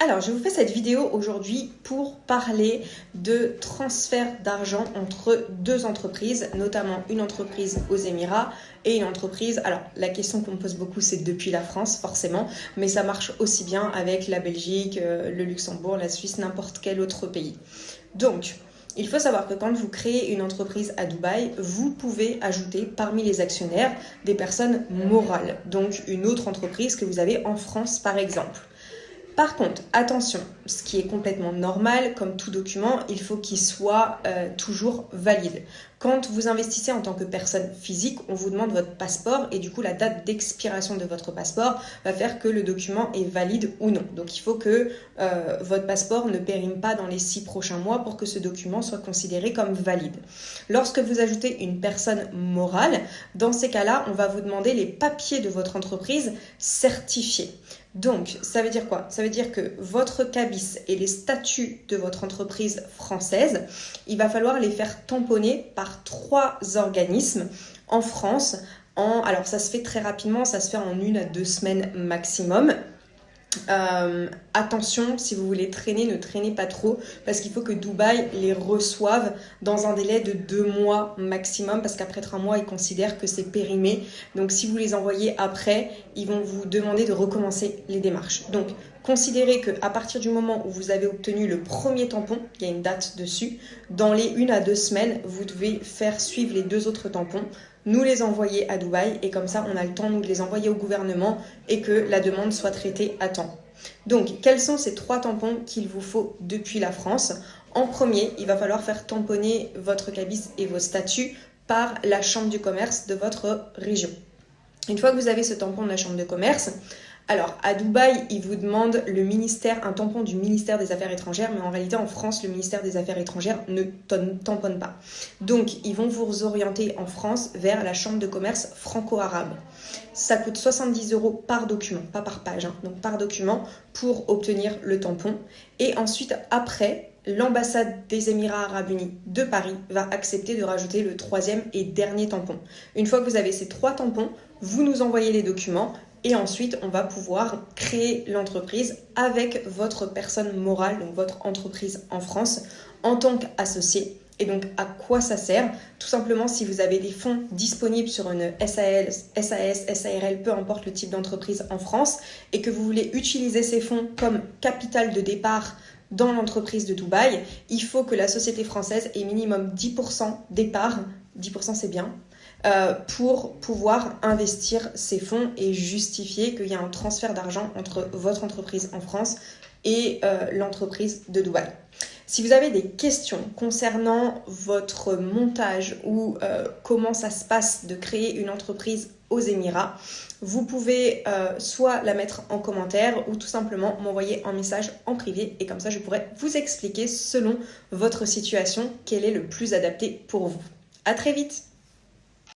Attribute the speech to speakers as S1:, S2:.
S1: Alors, je vous fais cette vidéo aujourd'hui pour parler de transfert d'argent entre deux entreprises, notamment une entreprise aux Émirats et une entreprise, alors la question qu'on me pose beaucoup c'est depuis la France forcément, mais ça marche aussi bien avec la Belgique, le Luxembourg, la Suisse, n'importe quel autre pays. Donc, il faut savoir que quand vous créez une entreprise à Dubaï, vous pouvez ajouter parmi les actionnaires des personnes morales, donc une autre entreprise que vous avez en France par exemple. Par contre, attention, ce qui est complètement normal, comme tout document, il faut qu'il soit toujours valide. Quand vous investissez en tant que personne physique, on vous demande votre passeport et du coup la date d'expiration de votre passeport va faire que le document est valide ou non. Donc il faut que votre passeport ne périme pas dans les 6 prochains mois pour que ce document soit considéré comme valide. Lorsque vous ajoutez une personne morale, dans ces cas-là, on va vous demander les papiers de votre entreprise certifiés. Donc, ça veut dire quoi? Ça veut dire que votre cabis et les statuts de votre entreprise française, il va falloir les faire tamponner par 3 organismes en France. Alors, ça se fait très rapidement, ça se fait en 1 à 2 semaines maximum. Attention, si vous voulez traîner, ne traînez pas trop parce qu'il faut que Dubaï les reçoive dans un délai de 2 mois maximum parce qu'après 3 mois, ils considèrent que c'est périmé. Donc si vous les envoyez après, ils vont vous demander de recommencer les démarches. Donc considérez qu'à partir du moment où vous avez obtenu le premier tampon, il y a une date dessus, dans les 1 à 2 semaines, vous devez faire suivre les 2 autres tampons, nous les envoyer à Dubaï et comme ça on a le temps nous de les envoyer au gouvernement et que la demande soit traitée à temps. Donc quels sont ces 3 tampons qu'il vous faut depuis la France? En premier, il va falloir faire tamponner votre cabis et vos statuts par la chambre du commerce de votre région. Une fois que vous avez ce tampon de la chambre de commerce, alors à Dubaï, ils vous demandent un tampon du ministère des Affaires étrangères, mais en réalité en France, le ministère des Affaires étrangères ne tamponne pas. Donc ils vont vous orienter en France vers la chambre de commerce franco-arabe. Ça coûte 70 € par document, pas par page, donc par document pour obtenir le tampon. Et ensuite, après, l'ambassade des Émirats Arabes Unis de Paris va accepter de rajouter le 3e et dernier tampon. Une fois que vous avez ces 3 tampons, vous nous envoyez les documents. Et ensuite, on va pouvoir créer l'entreprise avec votre personne morale, donc votre entreprise en France, en tant qu'associé. Et donc, à quoi ça sert? Tout simplement, si vous avez des fonds disponibles sur une SAS, SARL, peu importe le type d'entreprise en France, et que vous voulez utiliser ces fonds comme capital de départ dans l'entreprise de Dubaï, il faut que la société française ait minimum 10% d'épargne, 10% c'est bien, pour pouvoir investir ces fonds et justifier qu'il y a un transfert d'argent entre votre entreprise en France et l'entreprise de Dubaï. Si vous avez des questions concernant votre montage ou comment ça se passe de créer une entreprise aux Émirats, vous pouvez soit la mettre en commentaire ou tout simplement m'envoyer un message en privé et comme ça je pourrai vous expliquer selon votre situation quel est le plus adapté pour vous. À très vite!